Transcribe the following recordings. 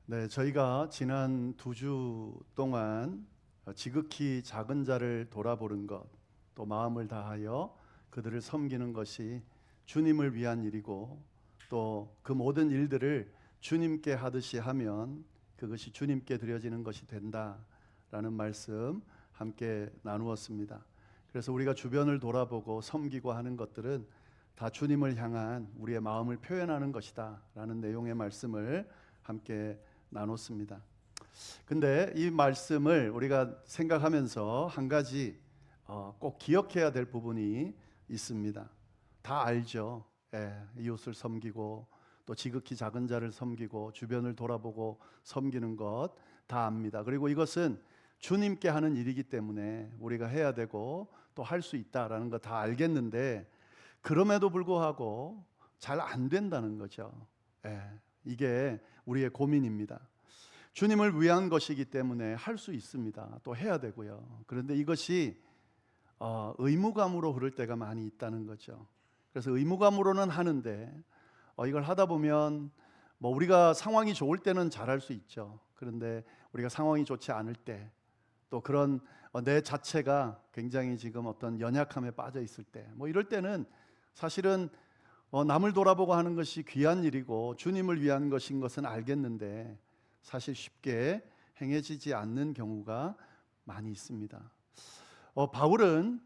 네, 저희가 지난 2주 동안 지극히 작은 자를 돌아보는 것, 또 마음을 다하여 그들을 섬기는 것이 주님을 위한 일이고, 또 그 모든 일들을 주님께 하듯이 하면 그것이 주님께 드려지는 것이 된다라는 말씀 함께 나누었습니다. 그래서 우리가 주변을 돌아보고 섬기고 하는 것들은 다 주님을 향한 우리의 마음을 표현하는 것이다 라는 내용의 말씀을 함께 나눴습니다. 근데 이 말씀을 우리가 생각하면서 한 가지 꼭 기억해야 될 부분이 있습니다. 다 알죠. 이웃을 섬기고 또 지극히 작은 자를 섬기고 주변을 돌아보고 섬기는 것 다 압니다. 그리고 이것은 주님께 하는 일이기 때문에 우리가 해야 되고 또 할 수 있다라는 거 다 알겠는데, 그럼에도 불구하고 잘 안 된다는 거죠. 이게 우리의 고민입니다. 주님을 위한 것이기 때문에 할 수 있습니다. 또 해야 되고요. 그런데 이것이 의무감으로 흐를 때가 많이 있다는 거죠. 그래서 의무감으로는 하는데 이걸 하다 보면 우리가 상황이 좋을 때는 잘할 수 있죠. 그런데 우리가 상황이 좋지 않을 때, 또 그런 내 자체가 굉장히 지금 어떤 연약함에 빠져 있을 때, 이럴 때는 사실은 남을 돌아보고 하는 것이 귀한 일이고 주님을 위한 것인 것은 알겠는데 사실 쉽게 행해지지 않는 경우가 많이 있습니다. 바울은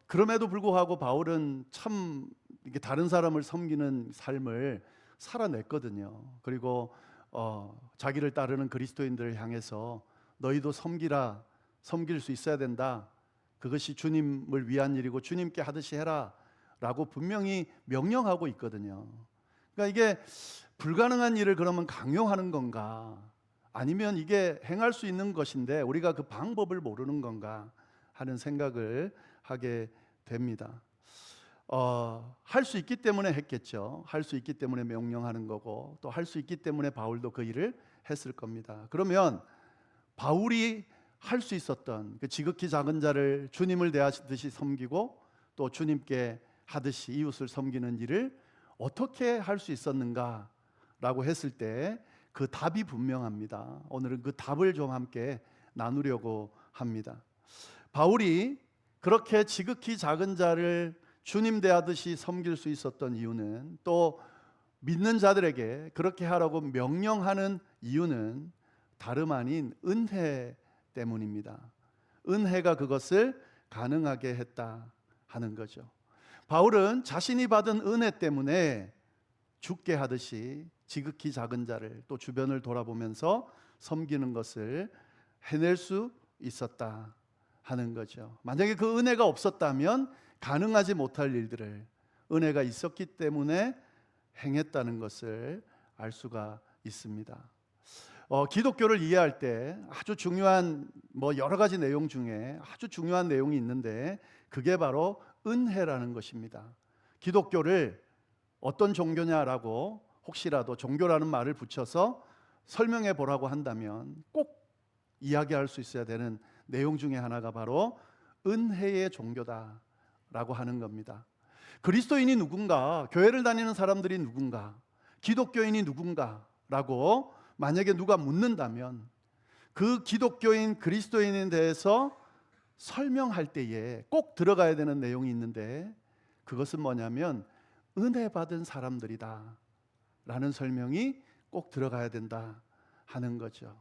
그럼에도 불구하고 바울은 참 이게 다른 사람을 섬기는 삶을 살아냈거든요. 그리고 자기를 따르는 그리스도인들을 향해서 너희도 섬기라, 섬길 수 있어야 된다, 그것이 주님을 위한 일이고 주님께 하듯이 해라 라고 분명히 명령하고 있거든요. 그러니까 이게 불가능한 일을 그러면 강요하는 건가, 아니면 이게 행할 수 있는 것인데 우리가 그 방법을 모르는 건가 하는 생각을 하게 됩니다. 할 수 있기 때문에 했겠죠. 할 수 있기 때문에 명령하는 거고, 또 할 수 있기 때문에 바울도 그 일을 했을 겁니다. 그러면 바울이 할 수 있었던 그 지극히 작은 자를 주님을 대하듯이 섬기고 또 주님께 하듯이 이웃을 섬기는 일을 어떻게 할 수 있었는가 라고 했을 때 그 답이 분명합니다. 오늘은 그 답을 좀 함께 나누려고 합니다. 바울이 그렇게 지극히 작은 자를 주님 대하듯이 섬길 수 있었던 이유는, 또 믿는 자들에게 그렇게 하라고 명령하는 이유는 다름 아닌 은혜 때문입니다. 은혜가 그것을 가능하게 했다 하는 거죠. 바울은 자신이 받은 은혜 때문에 죽게 하듯이 지극히 작은 자를 또 주변을 돌아보면서 섬기는 것을 해낼 수 있었다 하는 거죠. 만약에 그 은혜가 없었다면 가능하지 못할 일들을 은혜가 있었기 때문에 행했다는 것을 알 수가 있습니다. 기독교를 이해할 때 아주 중요한 여러 가지 내용 중에 아주 중요한 내용이 있는데 그게 바로 은혜라는 것입니다. 기독교를 어떤 종교냐라고 혹시라도 종교라는 말을 붙여서 설명해 보라고 한다면 꼭 이야기할 수 있어야 되는 내용 중에 하나가 바로 은혜의 종교다라고 하는 겁니다. 그리스도인이 누군가, 교회를 다니는 사람들이 누군가, 기독교인이 누군가라고 만약에 누가 묻는다면 그 기독교인, 그리스도인에 대해서 설명할 때에 꼭 들어가야 되는 내용이 있는데 그것은 뭐냐면 은혜 받은 사람들이다 라는 설명이 꼭 들어가야 된다 하는 거죠.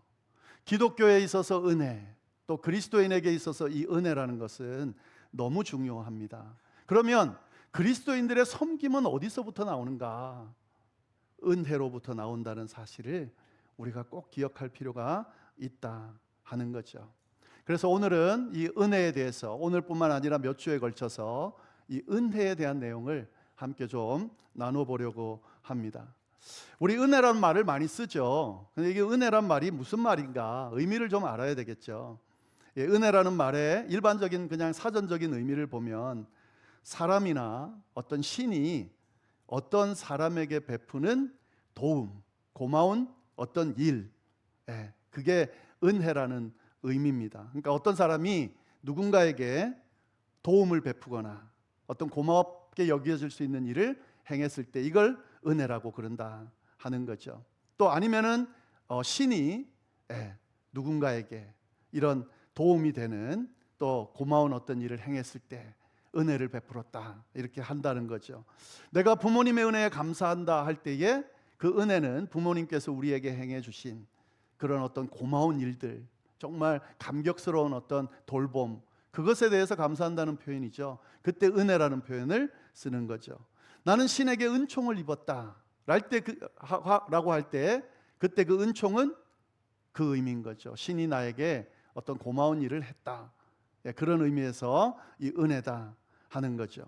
기독교에 있어서 은혜, 또 그리스도인에게 있어서 이 은혜라는 것은 너무 중요합니다. 그러면 그리스도인들의 섬김은 어디서부터 나오는가? 은혜로부터 나온다는 사실을 우리가 꼭 기억할 필요가 있다 하는 거죠. 그래서 오늘은 이 은혜에 대해서, 오늘뿐만 아니라 몇 주에 걸쳐서 이 은혜에 대한 내용을 함께 좀 나눠보려고 합니다. 우리 은혜라는 말을 많이 쓰죠. 근데 이게 은혜란 말이 무슨 말인가 의미를 좀 알아야 되겠죠. 은혜라는 말의 일반적인 그냥 사전적인 의미를 보면 사람이나 어떤 신이 어떤 사람에게 베푸는 도움, 고마운 어떤 일, 그게 은혜라는 의미입니다. 그러니까 어떤 사람이 누군가에게 도움을 베푸거나 어떤 고맙게 여겨질 수 있는 일을 행했을 때 이걸 은혜라고 그런다 하는 거죠. 또 아니면은 신이 누군가에게 이런 도움이 되는 또 고마운 어떤 일을 행했을 때 은혜를 베풀었다 이렇게 한다는 거죠. 내가 부모님의 은혜에 감사한다 할 때에 그 은혜는 부모님께서 우리에게 행해 주신 그런 어떤 고마운 일들, 정말 감격스러운 어떤 돌봄, 그것에 대해서 감사한다는 표현이죠. 그때 은혜라는 표현을 쓰는 거죠. 나는 신에게 은총을 입었다 라고 할 때 그때 그 은총은 그 의미인 거죠. 신이 나에게 어떤 고마운 일을 했다, 그런 의미에서 이 은혜다 하는 거죠.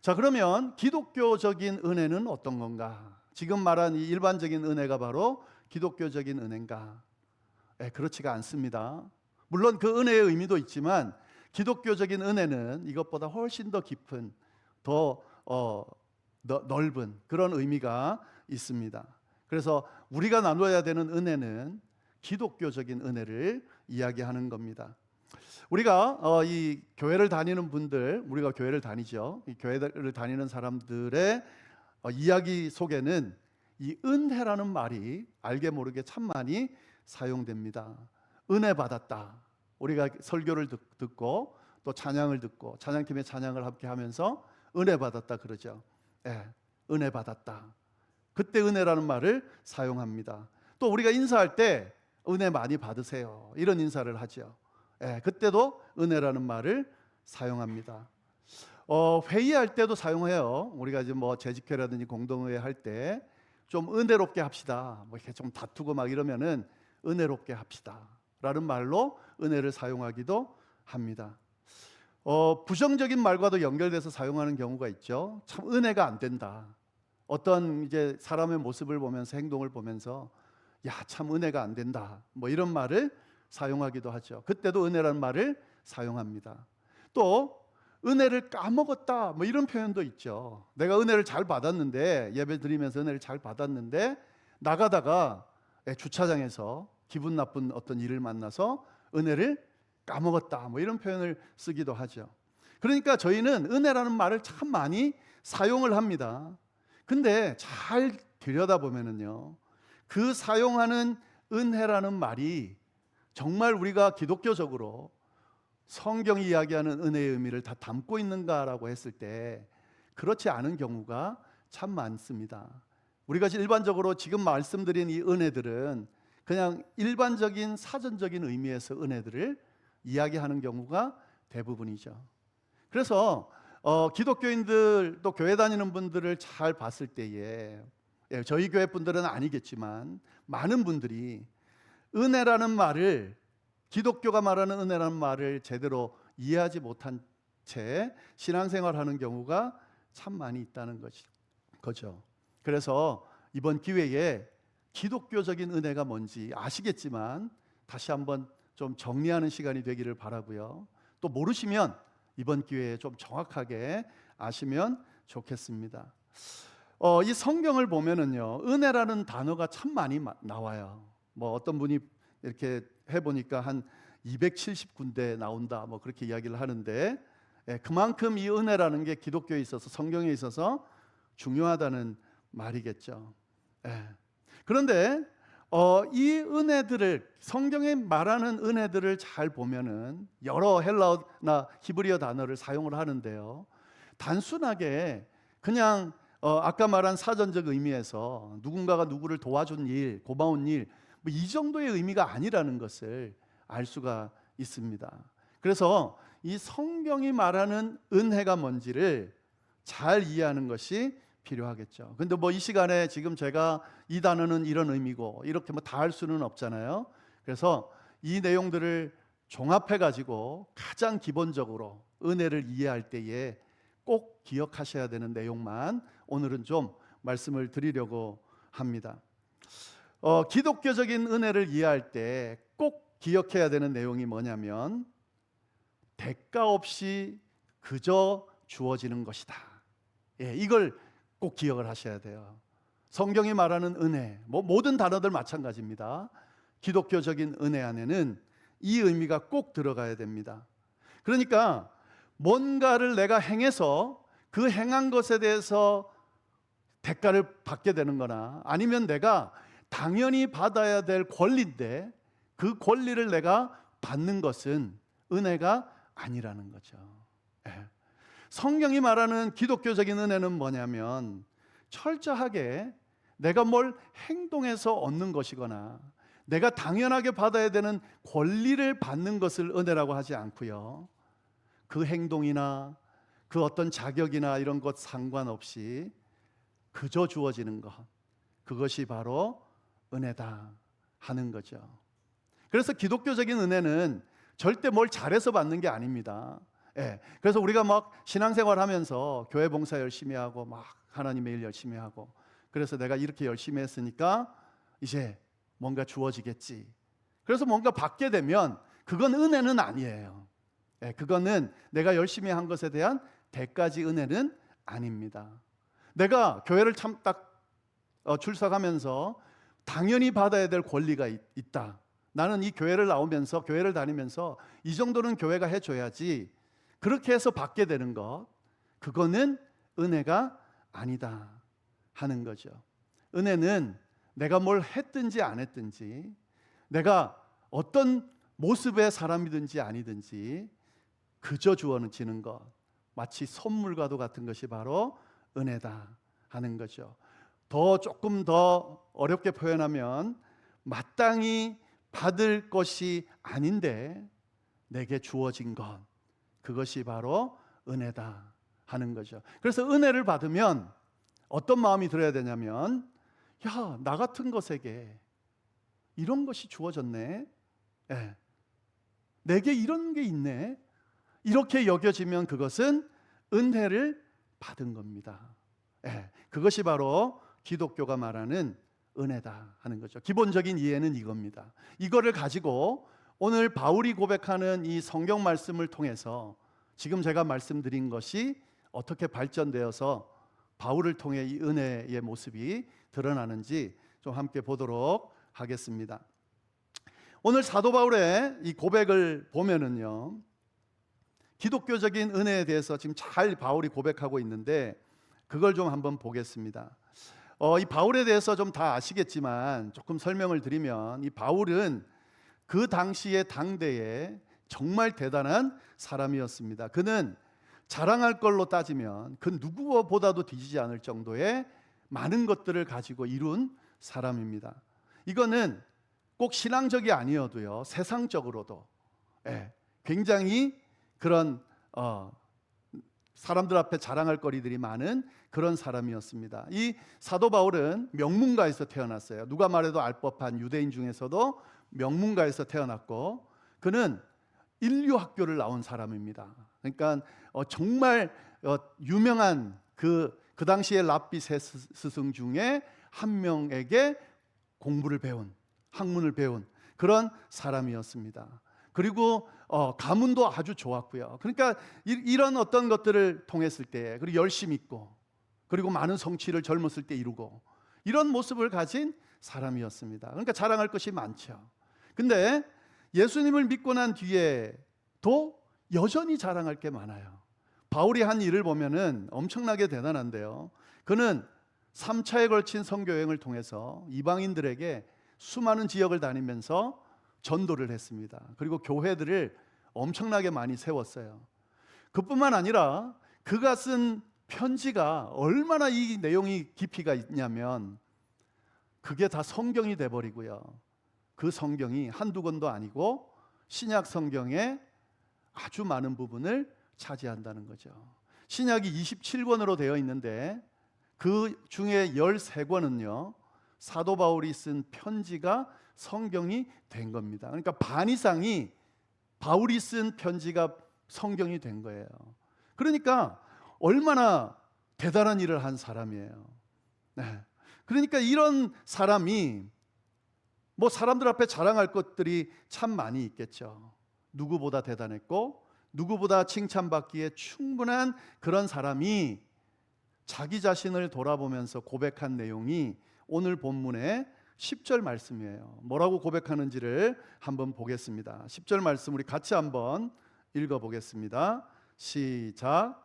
자, 그러면 기독교적인 은혜는 어떤 건가? 지금 말한 이 일반적인 은혜가 바로 기독교적인 은혜인가? 그렇지가 않습니다. 물론 그 은혜의 의미도 있지만 기독교적인 은혜는 이것보다 훨씬 더 깊은, 더 넓은 그런 의미가 있습니다. 그래서 우리가 나눠야 되는 은혜는 기독교적인 은혜를 이야기하는 겁니다. 우리가 이 교회를 다니는 분들, 우리가 교회를 다니죠. 이 교회를 다니는 사람들의 이야기 속에는 이 은혜라는 말이 알게 모르게 참 많이 사용됩니다. 은혜 받았다. 우리가 설교를 듣고 또 찬양을 듣고 찬양팀의 찬양을 함께 하면서 은혜 받았다 그러죠. 은혜 받았다. 그때 은혜라는 말을 사용합니다. 또 우리가 인사할 때 은혜 많이 받으세요, 이런 인사를 하죠. 그때도 은혜라는 말을 사용합니다. 회의할 때도 사용해요. 우리가 이제 뭐 재직회라든지 공동회의 할 때 좀 은혜롭게 합시다, 뭐 이렇게 좀 다투고 막 이러면은 은혜롭게 합시다 라는 말로 은혜를 사용하기도 합니다. 부정적인 말과도 연결돼서 사용하는 경우가 있죠. 참 은혜가 안 된다. 어떤 이제 사람의 모습을 보면서, 행동을 보면서 야, 참 은혜가 안 된다, 뭐 이런 말을 사용하기도 하죠. 그때도 은혜라는 말을 사용합니다. 또 은혜를 까먹었다, 뭐 이런 표현도 있죠. 내가 은혜를 잘 받았는데, 예배 드리면서 은혜를 잘 받았는데 나가다가 주차장에서 기분 나쁜 어떤 일을 만나서 은혜를 까먹었다, 뭐 이런 표현을 쓰기도 하죠. 그러니까 저희는 은혜라는 말을 참 많이 사용을 합니다. 근데 잘 들여다보면은요, 그 사용하는 은혜라는 말이 정말 우리가 기독교적으로 성경이 이야기하는 은혜의 의미를 다 담고 있는가라고 했을 때 그렇지 않은 경우가 참 많습니다. 우리가 일반적으로 지금 말씀드린 이 은혜들은 그냥 일반적인 사전적인 의미에서 은혜들을 이야기하는 경우가 대부분이죠. 그래서 기독교인들 또 교회 다니는 분들을 잘 봤을 때에, 저희 교회 분들은 아니겠지만 많은 분들이 은혜라는 말을, 기독교가 말하는 은혜라는 말을 제대로 이해하지 못한 채 신앙생활하는 경우가 참 많이 있다는 거죠. 그래서 이번 기회에 기독교적인 은혜가 뭔지 아시겠지만 다시 한번 좀 정리하는 시간이 되기를 바라고요. 또 모르시면 이번 기회에 좀 정확하게 아시면 좋겠습니다. 이 성경을 보면은요, 은혜라는 단어가 참 많이 나와요. 뭐 어떤 분이 이렇게 해보니까 한 270군데 나온다, 뭐 그렇게 이야기를 하는데, 그만큼 이 은혜라는 게 기독교에 있어서, 성경에 있어서 중요하다는 말이겠죠. 그런데 이 은혜들을, 성경에 말하는 은혜들을 잘 보면은 여러 헬라어나 히브리어 단어를 사용을 하는데요, 단순하게 그냥 아까 말한 사전적 의미에서 누군가가 누구를 도와준 일, 고마운 일, 뭐 이 정도의 의미가 아니라는 것을 알 수가 있습니다. 그래서 이 성경이 말하는 은혜가 뭔지를 잘 이해하는 것이 필요하겠죠. 근데 뭐 이 시간에 지금 제가 이 단어는 이런 의미고 이렇게 뭐 다 할 수는 없잖아요. 그래서 이 내용들을 종합해 가지고 가장 기본적으로 은혜를 이해할 때에 꼭 기억하셔야 되는 내용만 오늘은 좀 말씀을 드리려고 합니다. 기독교적인 은혜를 이해할 때 꼭 기억해야 되는 내용이 뭐냐면 대가 없이 그저 주어지는 것이다. 이걸 꼭 기억을 하셔야 돼요. 성경이 말하는 은혜, 뭐 모든 단어들 마찬가지입니다. 기독교적인 은혜 안에는 이 의미가 꼭 들어가야 됩니다. 그러니까 뭔가를 내가 행해서 그 행한 것에 대해서 대가를 받게 되는 거나, 아니면 내가 당연히 받아야 될 권리인데 그 권리를 내가 받는 것은 은혜가 아니라는 거죠. 예. 성경이 말하는 기독교적인 은혜는 뭐냐면 철저하게 내가 뭘 행동해서 얻는 것이거나 내가 당연하게 받아야 되는 권리를 받는 것을 은혜라고 하지 않고요, 그 행동이나 그 어떤 자격이나 이런 것 상관없이 그저 주어지는 것, 그것이 바로 은혜다 하는 거죠. 그래서 기독교적인 은혜는 절대 뭘 잘해서 받는 게 아닙니다. 예. 그래서 우리가 막 신앙생활 하면서 교회 봉사 열심히 하고 막 하나님의 일 열심히 하고, 그래서 내가 이렇게 열심히 했으니까 이제 뭔가 주어지겠지, 그래서 뭔가 받게 되면 그건 은혜는 아니에요. 예. 그거는 내가 열심히 한 것에 대한 대가지 은혜는 아닙니다. 내가 교회를 참 딱 출석하면서 당연히 받아야 될 권리가 있다. 나는 이 교회를 나오면서, 교회를 다니면서 이 정도는 교회가 해줘야지, 그렇게 해서 받게 되는 것, 그거는 은혜가 아니다 하는 거죠. 은혜는 내가 뭘 했든지 안 했든지, 내가 어떤 모습의 사람이든지 아니든지 그저 주어지는 것, 마치 선물과도 같은 것이 바로 은혜다 하는 거죠. 조금 더 어렵게 표현하면 마땅히 받을 것이 아닌데 내게 주어진 것, 그것이 바로 은혜다 하는 거죠. 그래서 은혜를 받으면 어떤 마음이 들어야 되냐면, 야, 나 같은 것에게 이런 것이 주어졌네, 예, 내게 이런 게 있네, 이렇게 여겨지면 그것은 은혜를 받은 겁니다. 예, 그것이 바로 기독교가 말하는 은혜다 하는 거죠. 기본적인 이해는 이겁니다. 이거를 가지고 오늘 바울이 고백하는 이 성경 말씀을 통해서 지금 제가 말씀드린 것이 어떻게 발전되어서 바울을 통해 이 은혜의 모습이 드러나는지 좀 함께 보도록 하겠습니다. 오늘 사도 바울의 이 고백을 보면은요, 기독교적인 은혜에 대해서 지금 잘 바울이 고백하고 있는데 그걸 좀 한번 보겠습니다. 이 바울에 대해서 좀 다 아시겠지만 조금 설명을 드리면, 이 바울은 그 당시의 당대에 정말 대단한 사람이었습니다. 그는 자랑할 걸로 따지면 그 누구보다도 뒤지지 않을 정도의 많은 것들을 가지고 이룬 사람입니다. 이거는 꼭 신앙적이 아니어도요, 세상적으로도 굉장히 그런 사람들 앞에 자랑할 거리들이 많은 그런 사람이었습니다. 이 사도 바울은 명문가에서 태어났어요. 누가 말해도 알 법한 유대인 중에서도 명문가에서 태어났고, 그는 인류학교를 나온 사람입니다. 그러니까 정말 유명한 그 당시의 랍비 세 스승 중에 한 명에게 공부를 배운, 학문을 배운 그런 사람이었습니다. 그리고 가문도 아주 좋았고요. 그러니까 이런 어떤 것들을 통했을 때, 그리고 열심 있고, 그리고 많은 성취를 젊었을 때 이루고, 이런 모습을 가진 사람이었습니다. 그러니까 자랑할 것이 많죠. 근데 예수님을 믿고 난 뒤에도 여전히 자랑할 게 많아요. 바울이 한 일을 보면은 엄청나게 대단한데요, 그는 3차에 걸친 선교 여행을 통해서 이방인들에게 수많은 지역을 다니면서 전도를 했습니다. 그리고 교회들을 엄청나게 많이 세웠어요. 그뿐만 아니라 그가 쓴 편지가 얼마나 이 내용이 깊이가 있냐면, 그게 다 성경이 돼버리고요, 그 성경이 한두 권도 아니고 신약 성경의 아주 많은 부분을 차지한다는 거죠. 신약이 27권으로 되어 있는데 그 중에 13권은요 사도 바울이 쓴 편지가 성경이 된 겁니다. 그러니까 반 이상이 바울이 쓴 편지가 성경이 된 거예요. 그러니까 얼마나 대단한 일을 한 사람이에요. 네. 그러니까 이런 사람이 뭐 사람들 앞에 자랑할 것들이 참 많이 있겠죠. 누구보다 대단했고 누구보다 칭찬받기에 충분한 그런 사람이 자기 자신을 돌아보면서 고백한 내용이 오늘 본문의 10절 말씀이에요. 뭐라고 고백하는지를 한번 보겠습니다. 10절 말씀 우리 같이 한번 읽어보겠습니다. 시작.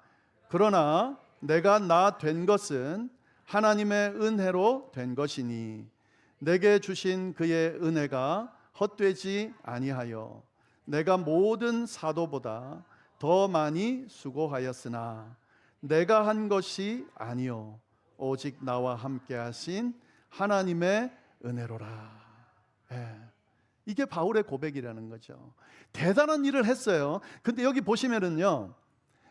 그러나 내가 나 된 것은 하나님의 은혜로 된 것이니 내게 주신 그의 은혜가 헛되지 아니하여 내가 모든 사도보다 더 많이 수고하였으나 내가 한 것이 아니요 오직 나와 함께 하신 하나님의 은혜로라. 예. 이게 바울의 고백이라는 거죠. 대단한 일을 했어요. 근데 여기 보시면은요,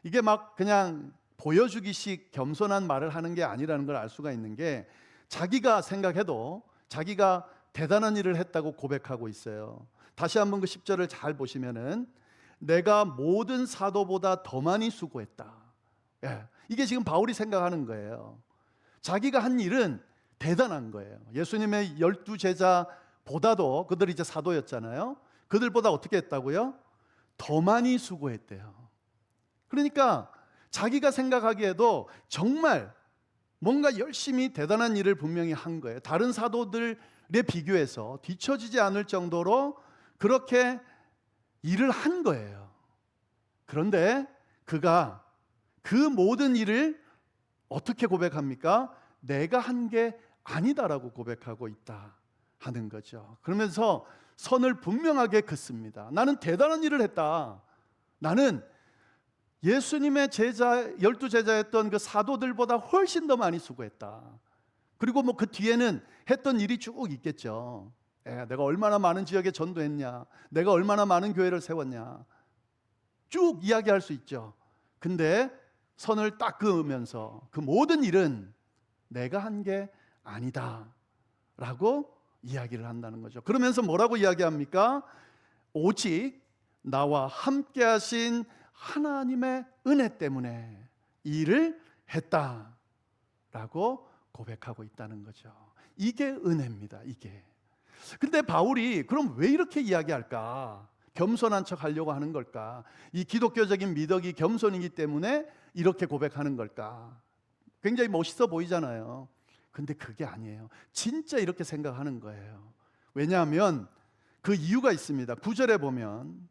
이게 막 그냥 보여주기식 겸손한 말을 하는 게 아니라는 걸 알 수가 있는 게, 자기가 생각해도 자기가 대단한 일을 했다고 고백하고 있어요. 다시 한번 그 10절을 잘 보시면은 내가 모든 사도보다 더 많이 수고했다. 예, 이게 지금 바울이 생각하는 거예요. 자기가 한 일은 대단한 거예요. 예수님의 12제자보다도, 그들이 이제 사도였잖아요. 그들보다 어떻게 했다고요? 더 많이 수고했대요. 그러니까 자기가 생각하기에도 정말 뭔가 열심히 대단한 일을 분명히 한 거예요. 다른 사도들에 비교해서 뒤처지지 않을 정도로 그렇게 일을 한 거예요. 그런데 그가 그 모든 일을 어떻게 고백합니까? 내가 한 게 아니다라고 고백하고 있다 하는 거죠. 그러면서 선을 분명하게 긋습니다. 나는 대단한 일을 했다. 나는 예수님의 제자, 12제자였던 그 사도들보다 훨씬 더 많이 수고했다. 그리고 뭐 그 뒤에는 했던 일이 쭉 있겠죠. 내가 얼마나 많은 지역에 전도했냐, 내가 얼마나 많은 교회를 세웠냐, 쭉 이야기할 수 있죠. 근데 선을 딱 그으면서 그 모든 일은 내가 한 게 아니다 라고 이야기를 한다는 거죠. 그러면서 뭐라고 이야기합니까? 오직 나와 함께 하신 하나님의 은혜 때문에 이 일을 했다라고 고백하고 있다는 거죠. 이게 은혜입니다. 이게. 근데 바울이 그럼 왜 이렇게 이야기할까? 겸손한 척 하려고 하는 걸까? 이 기독교적인 미덕이 겸손이기 때문에 이렇게 고백하는 걸까? 굉장히 멋있어 보이잖아요. 근데 그게 아니에요. 진짜 이렇게 생각하는 거예요. 왜냐하면 그 이유가 있습니다. 9절에 보면,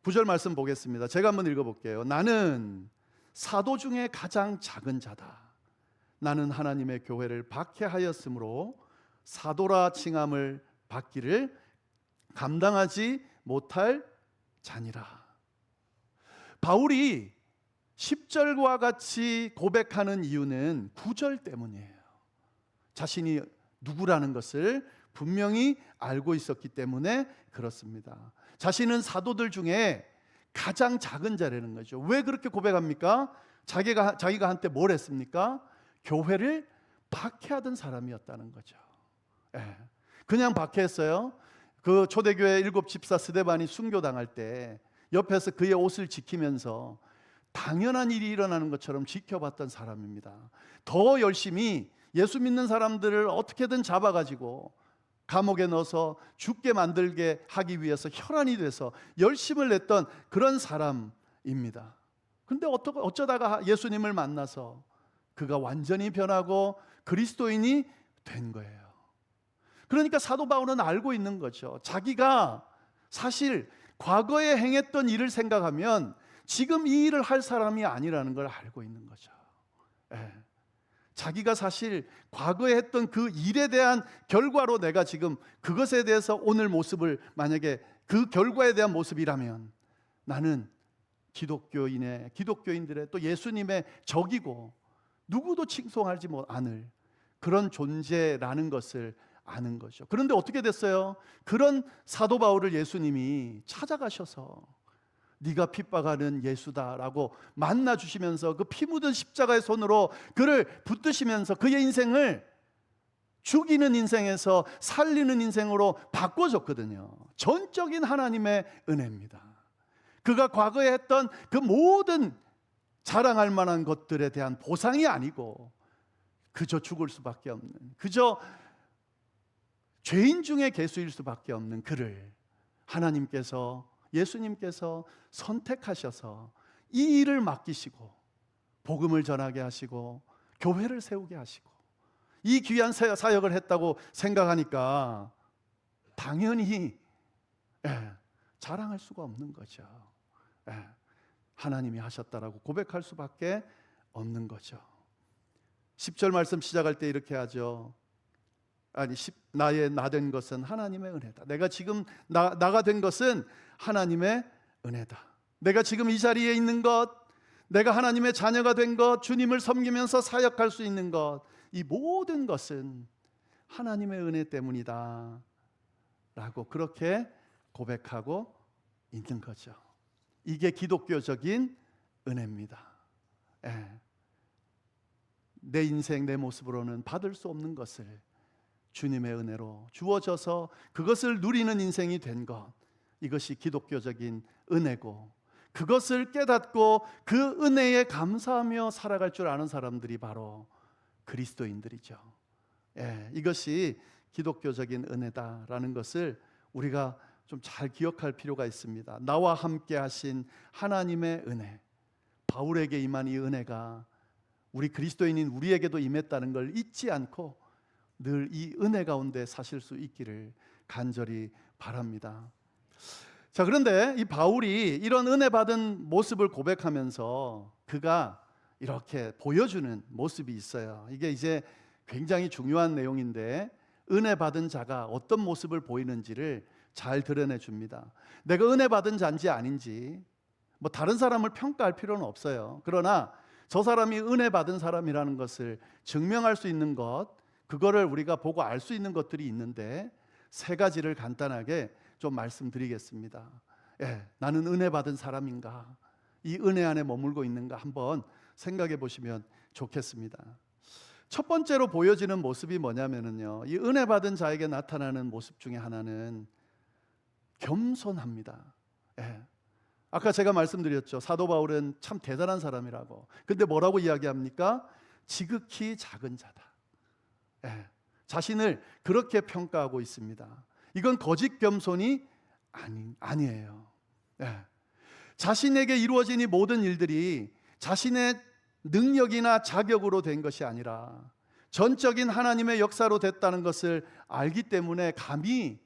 9절 말씀 보겠습니다. 제가 한번 읽어볼게요. 나는 사도 중에 가장 작은 자다. 나는 하나님의 교회를 박해하였으므로 사도라 칭함을 받기를 감당하지 못할 자니라. 바울이 10절과 같이 고백하는 이유는 9절 때문이에요. 자신이 누구라는 것을 분명히 알고 있었기 때문에 그렇습니다. 자신은 사도들 중에 가장 작은 자라는 거죠. 왜 그렇게 고백합니까? 자기가 한때 뭘 했습니까? 교회를 박해하던 사람이었다는 거죠. 그냥 박해했어요. 그 초대교회 7집사 스데반이 순교당할 때 옆에서 그의 옷을 지키면서 당연한 일이 일어나는 것처럼 지켜봤던 사람입니다. 더 열심히 예수 믿는 사람들을 어떻게든 잡아가지고 감옥에 넣어서 죽게 만들게 하기 위해서 혈안이 돼서 열심을 냈던 그런 사람입니다. 근데 어쩌다가 예수님을 만나서 그가 완전히 변하고 그리스도인이 된 거예요. 그러니까 사도 바울은 알고 있는 거죠. 자기가 사실 과거에 행했던 일을 생각하면 지금 이 일을 할 사람이 아니라는 걸 알고 있는 거죠. 자기가 사실 과거에 했던 그 일에 대한 결과로 내가 지금 그것에 대해서 오늘 모습을, 만약에 그 결과에 대한 모습이라면 나는 기독교인들의 또 예수님의 적이고 누구도 칭송하지 않을 그런 존재라는 것을 아는 거죠. 그런데 어떻게 됐어요? 그런 사도 바울을 예수님이 찾아가셔서 네가 핍박하는 예수다라고 만나주시면서 그 피 묻은 십자가의 손으로 그를 붙드시면서 그의 인생을 죽이는 인생에서 살리는 인생으로 바꿔줬거든요. 전적인 하나님의 은혜입니다. 그가 과거에 했던 그 모든 자랑할 만한 것들에 대한 보상이 아니고 그저 죽을 수밖에 없는, 그저 죄인 중에 괴수일 수밖에 없는 그를 하나님께서, 예수님께서 선택하셔서 이 일을 맡기시고 복음을 전하게 하시고 교회를 세우게 하시고 이 귀한 사역을 했다고 생각하니까 당연히 자랑할 수가 없는 거죠. 하나님이 하셨다라고 고백할 수밖에 없는 거죠. 10절 말씀 시작할 때 이렇게 하죠. 나의 나 된 것은 하나님의 은혜다. 내가 지금 나가 된 것은 하나님의 은혜다. 내가 지금 이 자리에 있는 것, 내가 하나님의 자녀가 된 것, 주님을 섬기면서 사역할 수 있는 것, 이 모든 것은 하나님의 은혜 때문이다 라고 그렇게 고백하고 있는 거죠. 이게 기독교적인 은혜입니다. 내 인생, 내 모습으로는 받을 수 없는 것을 주님의 은혜로 주어져서 그것을 누리는 인생이 된 것, 이것이 기독교적인 은혜고, 그것을 깨닫고 그 은혜에 감사하며 살아갈 줄 아는 사람들이 바로 그리스도인들이죠. 이것이 기독교적인 은혜다라는 것을 우리가 좀 잘 기억할 필요가 있습니다. 나와 함께 하신 하나님의 은혜, 바울에게 임한 이 은혜가 우리 그리스도인인 우리에게도 임했다는 걸 잊지 않고 늘 이 은혜 가운데 사실 수 있기를 간절히 바랍니다. 자, 그런데 이 바울이 이런 은혜 받은 모습을 고백하면서 그가 이렇게 보여주는 모습이 있어요. 이게 이제 굉장히 중요한 내용인데, 은혜 받은 자가 어떤 모습을 보이는지를 잘 드러내 줍니다. 내가 은혜 받은 자인지 아닌지 뭐 다른 사람을 평가할 필요는 없어요. 그러나 저 사람이 은혜 받은 사람이라는 것을 증명할 수 있는 것, 그거를 우리가 보고 알 수 있는 것들이 있는데, 세 가지를 간단하게 좀 말씀드리겠습니다. 나는 은혜 받은 사람인가, 이 은혜 안에 머물고 있는가 한번 생각해 보시면 좋겠습니다. 첫 번째로 보여지는 모습이 뭐냐면요, 이 은혜 받은 자에게 나타나는 모습 중에 하나는 겸손합니다. 아까 제가 말씀드렸죠. 사도 바울은 참 대단한 사람이라고. 근데 뭐라고 이야기합니까? 지극히 작은 자다. 자신을 그렇게 평가하고 있습니다. 이건 거짓 겸손이 아니에요. 자신에게 이루어진 이 모든 일들이 자신의 능력이나 자격으로 된 것이 아니라 전적인 하나님의 역사로 됐다는 것을 알기 때문에 감히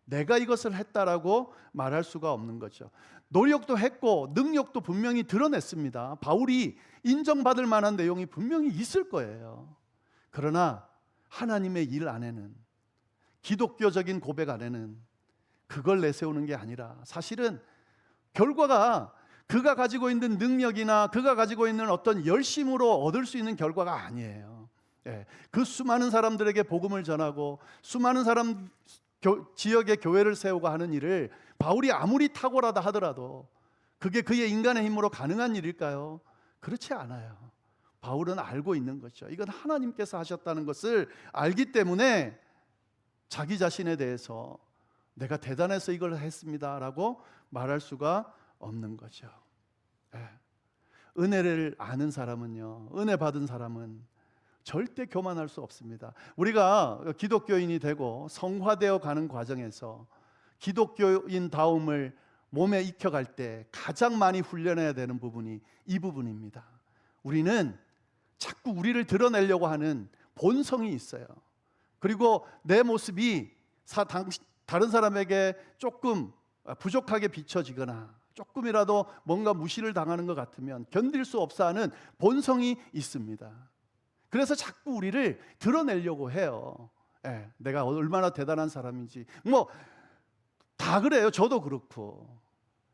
내가 이것을 했다라고 말할 수가 없는 거죠. 노력도 했고 능력도 분명히 드러냈습니다. 바울이 인정받을 만한 내용이 분명히 있을 거예요. 그러나 하나님의 일 안에는, 기독교적인 고백 안에는 그걸 내세우는 게 아니라 사실은 결과가 그가 가지고 있는 능력이나 그가 가지고 있는 어떤 열심으로 얻을 수 있는 결과가 아니에요. 그 수많은 사람들에게 복음을 전하고 수많은 사람 지역의 교회를 세우고 하는 일을 바울이 아무리 탁월하다 하더라도 그게 그의 인간의 힘으로 가능한 일일까요? 그렇지 않아요. 바울은 알고 있는 거죠. 이건 하나님께서 하셨다는 것을 알기 때문에 자기 자신에 대해서 내가 대단해서 이걸 했습니다라고 말할 수가 없는 거죠. 은혜를 아는 사람은요, 은혜 받은 사람은 절대 교만할 수 없습니다. 우리가 기독교인이 되고 성화되어 가는 과정에서 기독교인다움을 몸에 익혀갈 때 가장 많이 훈련해야 되는 부분이 이 부분입니다. 우리는 자꾸 우리를 드러내려고 하는 본성이 있어요. 그리고 내 모습이 다른 사람에게 조금 부족하게 비춰지거나 조금이라도 뭔가 무시를 당하는 것 같으면 견딜 수 없어 하는 본성이 있습니다. 그래서 자꾸 우리를 드러내려고 해요. 내가 얼마나 대단한 사람인지. 뭐 다 그래요. 저도 그렇고.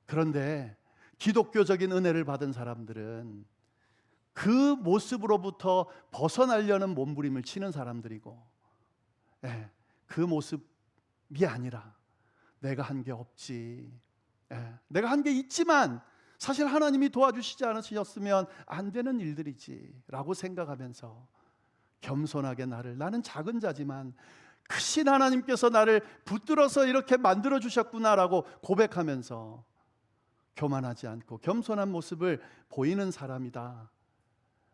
그런데 기독교적인 은혜를 받은 사람들은 그 모습으로부터 벗어나려는 몸부림을 치는 사람들이고, 그 모습이 아니라 내가 한 게 없지, 내가 한 게 있지만 사실 하나님이 도와주시지 않으셨으면 안 되는 일들이지 라고 생각하면서 겸손하게 나는 작은 자지만 크신 하나님께서 나를 붙들어서 이렇게 만들어 주셨구나라고 고백하면서 교만하지 않고 겸손한 모습을 보이는 사람이다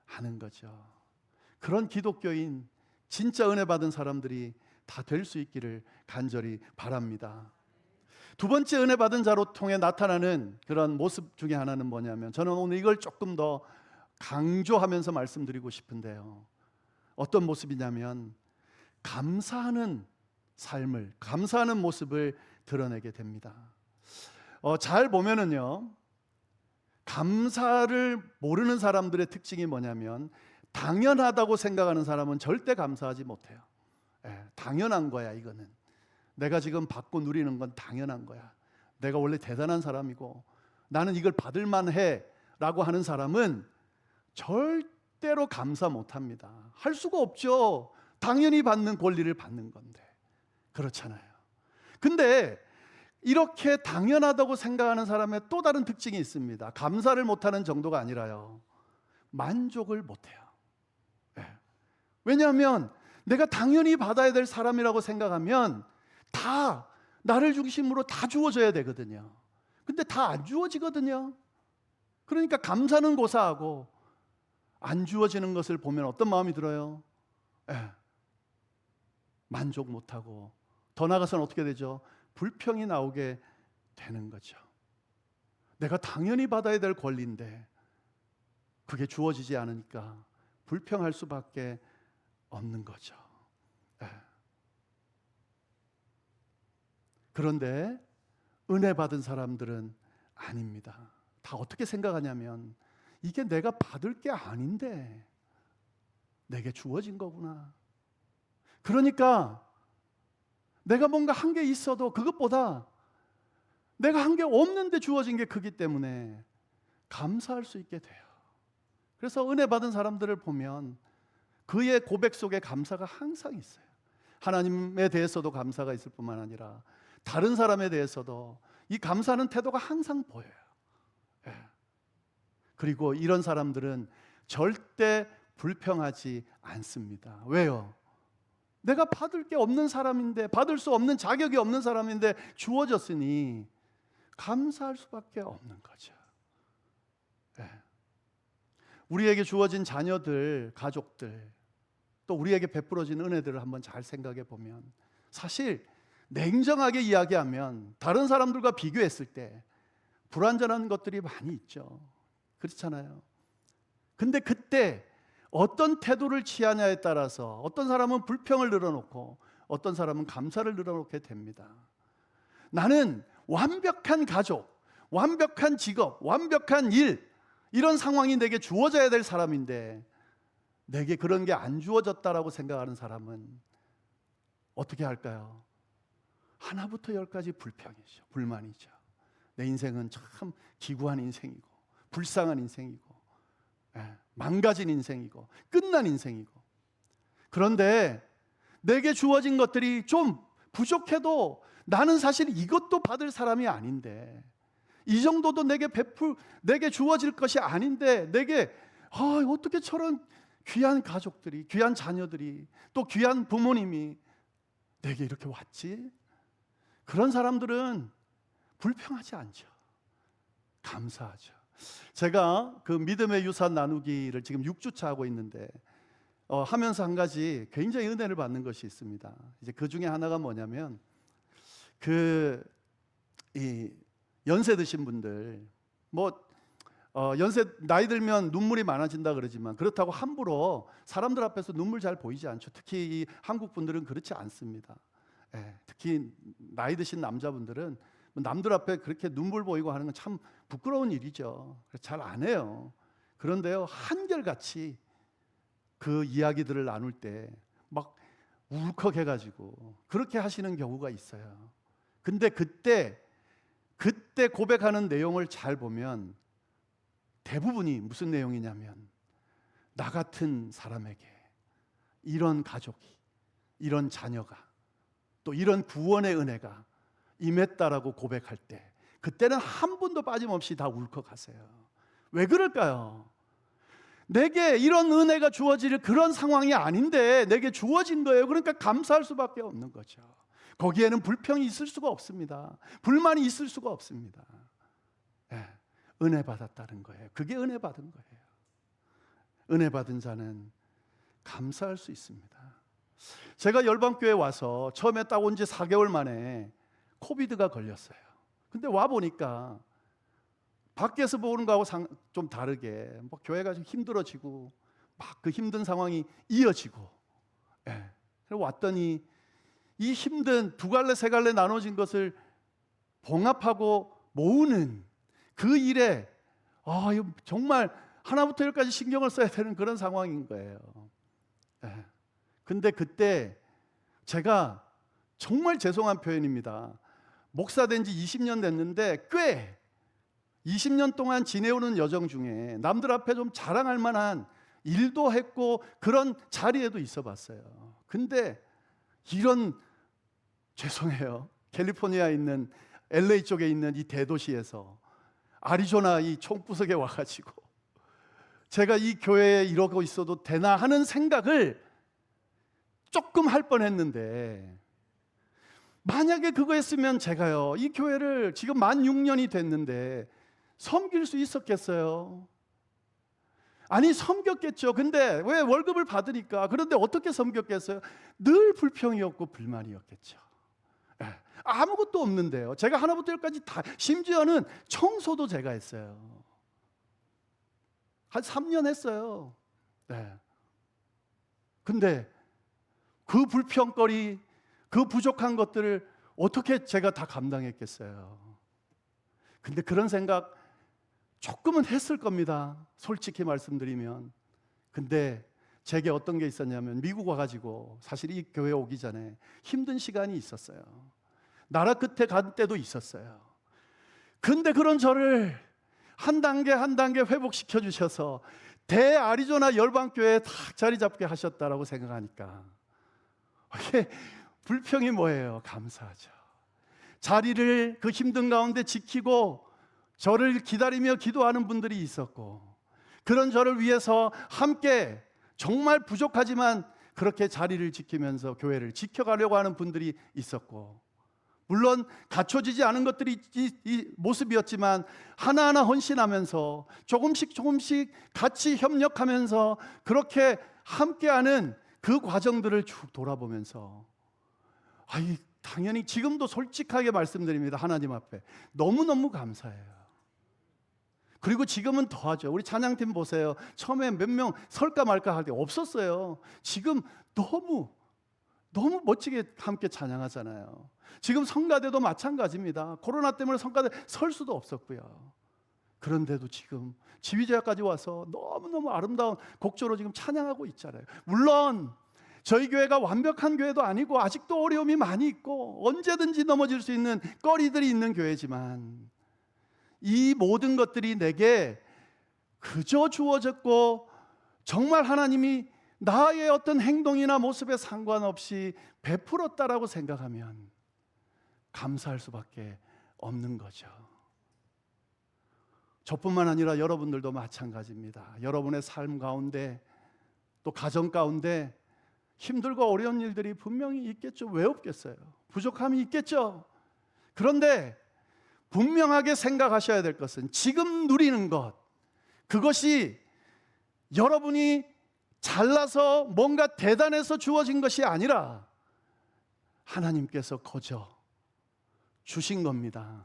하는 거죠. 그런 기독교인, 진짜 은혜 받은 사람들이 다 될 수 있기를 간절히 바랍니다. 두 번째 은혜 받은 자로 통해 나타나는 그런 모습 중에 하나는 뭐냐면, 저는 오늘 이걸 조금 더 강조하면서 말씀드리고 싶은데요, 어떤 모습이냐면 감사하는 삶을, 감사하는 모습을 드러내게 됩니다. 잘 보면은요, 감사를 모르는 사람들의 특징이 뭐냐면 당연하다고 생각하는 사람은 절대 감사하지 못해요. 당연한 거야. 이거는 내가 지금 받고 누리는 건 당연한 거야. 내가 원래 대단한 사람이고 나는 이걸 받을 만해 라고 하는 사람은 절대로 감사 못합니다. 할 수가 없죠. 당연히 받는 권리를 받는 건데. 그렇잖아요. 근데 이렇게 당연하다고 생각하는 사람의 또 다른 특징이 있습니다. 감사를 못하는 정도가 아니라요, 만족을 못해요. 왜냐하면 내가 당연히 받아야 될 사람이라고 생각하면 다 나를 중심으로 다 주어져야 되거든요. 근데 다 안 주어지거든요. 그러니까 감사는 고사하고 안 주어지는 것을 보면 어떤 마음이 들어요? 만족 못하고, 더 나아가서는 어떻게 되죠? 불평이 나오게 되는 거죠. 내가 당연히 받아야 될 권리인데 그게 주어지지 않으니까 불평할 수밖에 없는 거죠. 그런데 은혜 받은 사람들은 아닙니다. 다 어떻게 생각하냐면 이게 내가 받을 게 아닌데 내게 주어진 거구나. 그러니까 내가 뭔가 한 게 있어도 그것보다 내가 한 게 없는데 주어진 게 크기 때문에 감사할 수 있게 돼요. 그래서 은혜 받은 사람들을 보면 그의 고백 속에 감사가 항상 있어요. 하나님에 대해서도 감사가 있을 뿐만 아니라 다른 사람에 대해서도 이 감사하는 태도가 항상 보여요. 그리고 이런 사람들은 절대 불평하지 않습니다. 왜요? 내가 받을 게 없는 사람인데, 받을 수 없는 자격이 없는 사람인데 주어졌으니 감사할 수밖에 없는 거죠. 우리에게 주어진 자녀들, 가족들, 또 우리에게 베풀어진 은혜들을 한번 잘 생각해 보면 사실 냉정하게 이야기하면 다른 사람들과 비교했을 때 불완전한 것들이 많이 있죠. 그렇잖아요. 근데 그때 어떤 태도를 취하냐에 따라서 어떤 사람은 불평을 늘어놓고 어떤 사람은 감사를 늘어놓게 됩니다. 나는 완벽한 가족, 완벽한 직업, 완벽한 일, 이런 상황이 내게 주어져야 될 사람인데 내게 그런 게 안 주어졌다라고 생각하는 사람은 어떻게 할까요? 하나부터 열까지 불평이죠. 불만이죠. 내 인생은 참 기구한 인생이고 불쌍한 인생이고 망가진 인생이고 끝난 인생이고, 그런데 내게 주어진 것들이 좀 부족해도 나는 사실 이것도 받을 사람이 아닌데, 이 정도도 내게 주어질 것이 아닌데 내게 어떻게 저런 귀한 가족들이, 귀한 자녀들이, 또 귀한 부모님이 내게 이렇게 왔지? 그런 사람들은 불평하지 않죠. 감사하죠. 제가 그 믿음의 유산 나누기를 지금 6주차 하고 있는데 하면서 한 가지 굉장히 은혜를 받는 것이 있습니다. 이제 그 중에 하나가 뭐냐면 이 연세 드신 분들, 연세 나이 들면 눈물이 많아진다 그러지만 그렇다고 함부로 사람들 앞에서 눈물 잘 보이지 않죠. 특히 이 한국 분들은 그렇지 않습니다. 특히 나이 드신 남자분들은 남들 앞에 그렇게 눈물 보이고 하는 건 참 부끄러운 일이죠. 잘 안 해요. 그런데요, 한결같이 그 이야기들을 나눌 때 막 울컥해가지고 그렇게 하시는 경우가 있어요. 근데 그때 고백하는 내용을 잘 보면 대부분이 무슨 내용이냐면, 나 같은 사람에게 이런 가족이, 이런 자녀가, 또 이런 구원의 은혜가 임했다라고 고백할 때 그때는 한 분도 빠짐없이 다 울컥하세요. 왜 그럴까요? 내게 이런 은혜가 주어질 그런 상황이 아닌데 내게 주어진 거예요. 그러니까 감사할 수밖에 없는 거죠. 거기에는 불평이 있을 수가 없습니다. 불만이 있을 수가 없습니다. 은혜 받았다는 거예요. 그게 은혜 받은 거예요. 은혜 받은 자는 감사할 수 있습니다. 제가 열방교회 와서 처음에 딱 온 지 4개월 만에 코비드가 걸렸어요. 근데 와 보니까 밖에서 보는 거하고 좀 다르게 교회가 좀 힘들어지고 막 그 힘든 상황이 이어지고, 그리고 왔더니 이 힘든 두 갈래 세 갈래 나눠진 것을 봉합하고 모으는 그 일에 이거 정말 하나부터 열까지 신경을 써야 되는 그런 상황인 거예요. 근데 그때 제가 정말 죄송한 표현입니다. 목사 된 지 20년 됐는데 꽤 20년 동안 지내오는 여정 중에 남들 앞에 좀 자랑할 만한 일도 했고 그런 자리에도 있어 봤어요. 근데 이런, 죄송해요, 캘리포니아에 있는 LA 쪽에 있는 이 대도시에서 아리조나 이 총구석에 와가지고 제가 이 교회에 이러고 있어도 되나 하는 생각을 조금 할 뻔했는데, 만약에 그거 했으면 제가요 이 교회를 지금 만 6년이 됐는데 섬길 수 있었겠어요? 아니, 섬겼겠죠. 근데 왜? 월급을 받으니까. 그런데 어떻게 섬겼겠어요? 늘 불평이었고 불만이었겠죠. 아무것도 없는데요, 제가 하나부터 열까지 다, 심지어는 청소도 제가 했어요. 한 3년 했어요. 근데 그 불평거리, 그 부족한 것들을 어떻게 제가 다 감당했겠어요? 근데 그런 생각 조금은 했을 겁니다, 솔직히 말씀드리면. 근데 제게 어떤 게 있었냐면, 미국 와가지고 사실 이 교회 오기 전에 힘든 시간이 있었어요. 나라 끝에 간 때도 있었어요. 근데 그런 저를 한 단계 한 단계 회복시켜 주셔서 대아리조나 열방교회에 딱 자리 잡게 하셨다라고 생각하니까 이게 불평이 뭐예요? 감사하죠. 자리를 그 힘든 가운데 지키고 저를 기다리며 기도하는 분들이 있었고, 그런 저를 위해서 함께 정말 부족하지만 그렇게 자리를 지키면서 교회를 지켜가려고 하는 분들이 있었고, 물론 갖춰지지 않은 것들이 이 모습이었지만 하나하나 헌신하면서 조금씩 조금씩 같이 협력하면서 그렇게 함께하는 그 과정들을 쭉 돌아보면서, 당연히 지금도 솔직하게 말씀드립니다, 하나님 앞에 너무너무 감사해요. 그리고 지금은 더하죠. 우리 찬양팀 보세요. 처음에 몇 명 설까 말까 할 때 없었어요. 지금 너무 멋지게 함께 찬양하잖아요. 지금 성가대도 마찬가지입니다. 코로나 때문에 성가대 설 수도 없었고요. 그런데도 지금 지휘자까지 와서 너무너무 아름다운 곡조로 지금 찬양하고 있잖아요. 물론 저희 교회가 완벽한 교회도 아니고 아직도 어려움이 많이 있고 언제든지 넘어질 수 있는 거리들이 있는 교회지만, 이 모든 것들이 내게 그저 주어졌고 정말 하나님이 나의 어떤 행동이나 모습에 상관없이 베풀었다라고 생각하면 감사할 수밖에 없는 거죠. 저뿐만 아니라 여러분들도 마찬가지입니다. 여러분의 삶 가운데 또 가정 가운데 힘들고 어려운 일들이 분명히 있겠죠. 왜 없겠어요? 부족함이 있겠죠. 그런데 분명하게 생각하셔야 될 것은, 지금 누리는 것, 그것이 여러분이 잘나서 뭔가 대단해서 주어진 것이 아니라 하나님께서 거저 주신 겁니다.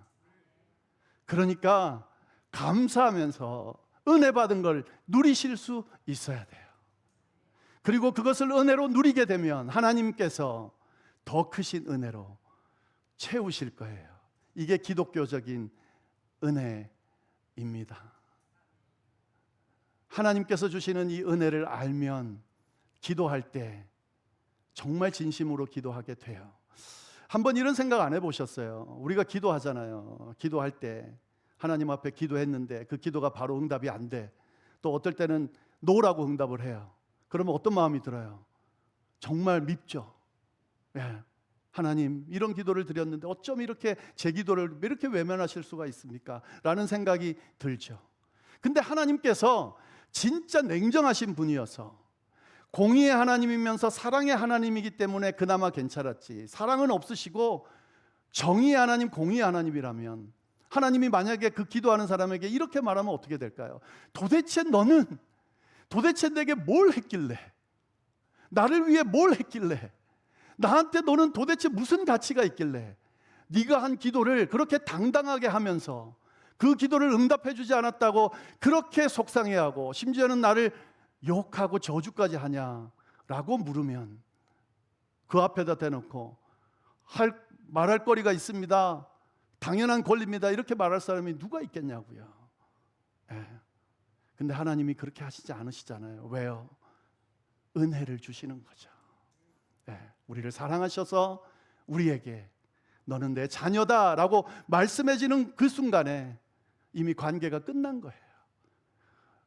그러니까 감사하면서 은혜 받은 걸 누리실 수 있어야 돼요. 그리고 그것을 은혜로 누리게 되면 하나님께서 더 크신 은혜로 채우실 거예요. 이게 기독교적인 은혜입니다. 하나님께서 주시는 이 은혜를 알면 기도할 때 정말 진심으로 기도하게 돼요. 한번 이런 생각 안 해보셨어요? 우리가 기도하잖아요. 기도할 때 하나님 앞에 기도했는데 그 기도가 바로 응답이 안 돼. 또 어떨 때는 노라고 응답을 해요. 그러면 어떤 마음이 들어요? 정말 밉죠. 하나님, 이런 기도를 드렸는데 어쩜 이렇게 제 기도를 이렇게 외면하실 수가 있습니까? 라는 생각이 들죠. 근데 하나님께서 진짜 냉정하신 분이어서 공의의 하나님이면서 사랑의 하나님이기 때문에 그나마 괜찮았지, 사랑은 없으시고 정의의 하나님, 공의의 하나님이라면 하나님이 만약에 그 기도하는 사람에게 이렇게 말하면 어떻게 될까요? 도대체 너는 도대체 내게 뭘 했길래, 나를 위해 뭘 했길래, 나한테 너는 도대체 무슨 가치가 있길래 네가 한 기도를 그렇게 당당하게 하면서 그 기도를 응답해 주지 않았다고 그렇게 속상해하고 심지어는 나를 욕하고 저주까지 하냐라고 물으면, 그 앞에다 대놓고 말할 거리가 있습니다, 당연한 권리입니다, 이렇게 말할 사람이 누가 있겠냐고요. 근데 하나님이 그렇게 하시지 않으시잖아요. 왜요? 은혜를 주시는 거죠. 우리를 사랑하셔서 우리에게 너는 내 자녀다라고 말씀해지는 그 순간에 이미 관계가 끝난 거예요.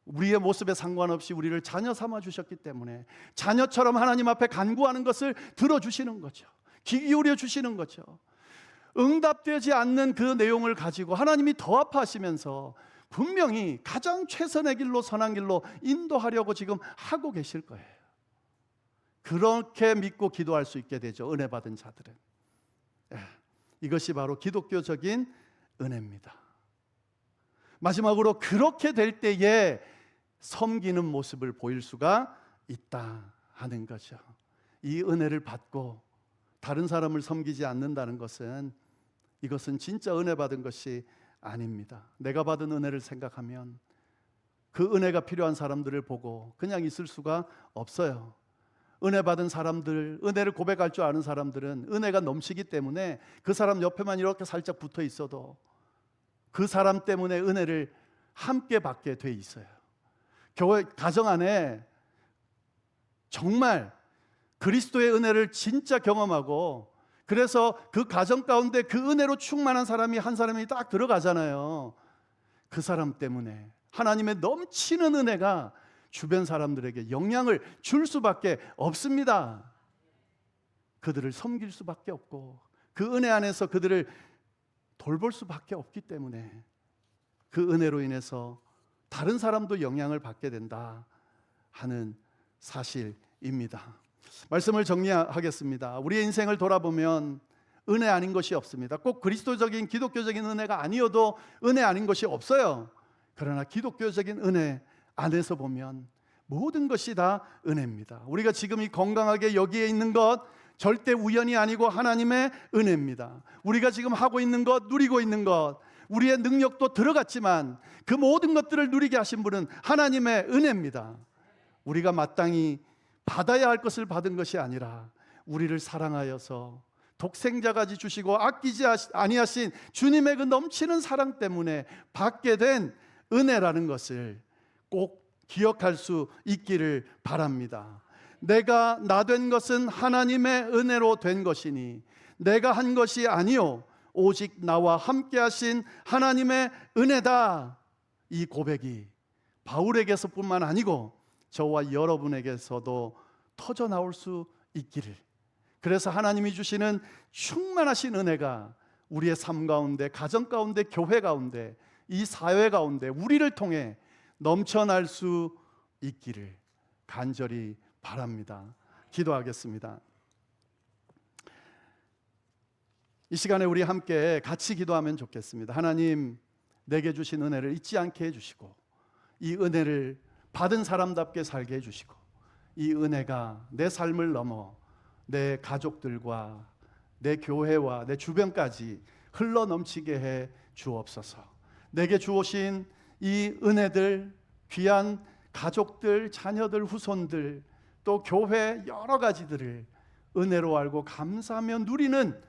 우리의 모습에 상관없이 우리를 자녀 삼아 주셨기 때문에 자녀처럼 하나님 앞에 간구하는 것을 들어주시는 거죠. 귀 기울여 주시는 거죠. 응답되지 않는 그 내용을 가지고 하나님이 더 아파하시면서 분명히 가장 최선의 길로, 선한 길로 인도하려고 지금 하고 계실 거예요. 그렇게 믿고 기도할 수 있게 되죠. 은혜 받은 자들은. 이것이 바로 기독교적인 은혜입니다. 마지막으로 그렇게 될 때에 섬기는 모습을 보일 수가 있다 하는 거죠. 이 은혜를 받고 다른 사람을 섬기지 않는다는 것은, 이것은 진짜 은혜 받은 것이 아닙니다. 내가 받은 은혜를 생각하면 그 은혜가 필요한 사람들을 보고 그냥 있을 수가 없어요. 은혜 받은 사람들, 은혜를 고백할 줄 아는 사람들은 은혜가 넘치기 때문에 그 사람 옆에만 이렇게 살짝 붙어 있어도 그 사람 때문에 은혜를 함께 받게 돼 있어요. 교회 가정 안에 정말 그리스도의 은혜를 진짜 경험하고, 그래서 그 가정 가운데 그 은혜로 충만한 사람이 한 사람이 딱 들어가잖아요. 그 사람 때문에 하나님의 넘치는 은혜가 주변 사람들에게 영향을 줄 수밖에 없습니다. 그들을 섬길 수밖에 없고 그 은혜 안에서 그들을 돌볼 수밖에 없기 때문에 그 은혜로 인해서 다른 사람도 영향을 받게 된다 하는 사실입니다. 말씀을 정리하겠습니다. 우리의 인생을 돌아보면 은혜 아닌 것이 없습니다. 꼭 그리스도적인 기독교적인 은혜가 아니어도 은혜 아닌 것이 없어요. 그러나 기독교적인 은혜 안에서 보면 모든 것이 다 은혜입니다. 우리가 지금 이 건강하게 여기에 있는 것 절대 우연이 아니고 하나님의 은혜입니다. 우리가 지금 하고 있는 것, 누리고 있는 것, 우리의 능력도 들어갔지만 그 모든 것들을 누리게 하신 분은 하나님의 은혜입니다. 우리가 마땅히 받아야 할 것을 받은 것이 아니라 우리를 사랑하여서 독생자까지 주시고 아끼지 아니하신 주님의 그 넘치는 사랑 때문에 받게 된 은혜라는 것을 꼭 기억할 수 있기를 바랍니다. 내가 나 된 것은 하나님의 은혜로 된 것이니 내가 한 것이 아니요 오직 나와 함께 하신 하나님의 은혜다. 이 고백이 바울에게서뿐만 아니고 저와 여러분에게서도 터져 나올 수 있기를, 그래서 하나님이 주시는 충만하신 은혜가 우리의 삶 가운데, 가정 가운데, 교회 가운데, 이 사회 가운데 우리를 통해 넘쳐날 수 있기를 간절히 바랍니다. 기도하겠습니다. 이 시간에 우리 함께 같이 기도하면 좋겠습니다. 하나님, 내게 주신 은혜를 잊지 않게 해주시고 이 은혜를 받은 사람답게 살게 해주시고 이 은혜가 내 삶을 넘어 내 가족들과 내 교회와 내 주변까지 흘러넘치게 해 주옵소서. 내게 주오신 이 은혜들, 귀한 가족들, 자녀들, 후손들, 또 교회 여러 가지들을 은혜로 알고 감사하며 누리는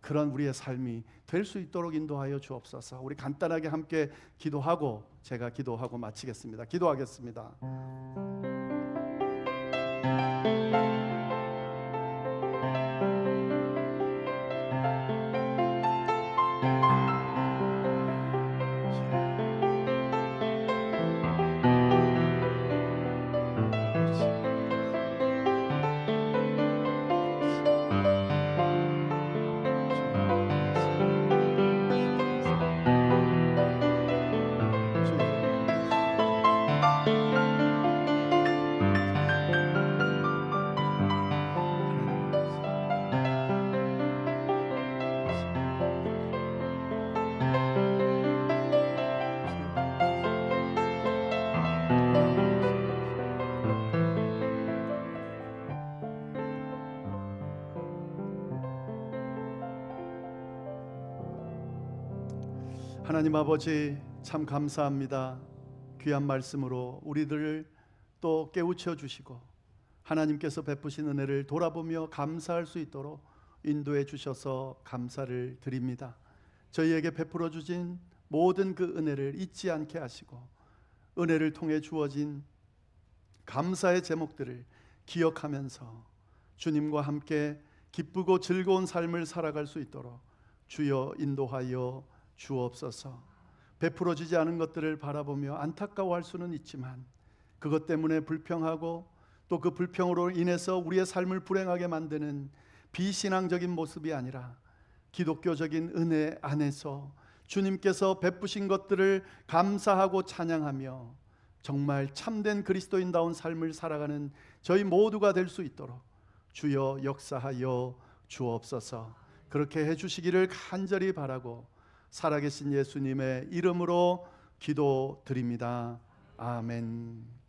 그런 우리의 삶이 될 수 있도록 인도하여 주옵소서. 우리 간단하게 함께 기도하고 제가 기도하고 마치겠습니다. 기도하겠습니다. 하나님 아버지, 참 감사합니다. 귀한 말씀으로 우리들을 또 깨우쳐 주시고 하나님께서 베푸신 은혜를 돌아보며 감사할 수 있도록 인도해 주셔서 감사를 드립니다. 저희에게 베풀어 주신 모든 그 은혜를 잊지 않게 하시고 은혜를 통해 주어진 감사의 제목들을 기억하면서 주님과 함께 기쁘고 즐거운 삶을 살아갈 수 있도록 주여 인도하여 주옵소서. 베풀어지지 않은 것들을 바라보며 안타까워할 수는 있지만 그것 때문에 불평하고 또 그 불평으로 인해서 우리의 삶을 불행하게 만드는 비신앙적인 모습이 아니라 기독교적인 은혜 안에서 주님께서 베푸신 것들을 감사하고 찬양하며 정말 참된 그리스도인다운 삶을 살아가는 저희 모두가 될 수 있도록 주여 역사하여 주옵소서. 그렇게 해주시기를 간절히 바라고 살아계신 예수님의 이름으로 기도드립니다. 아멘.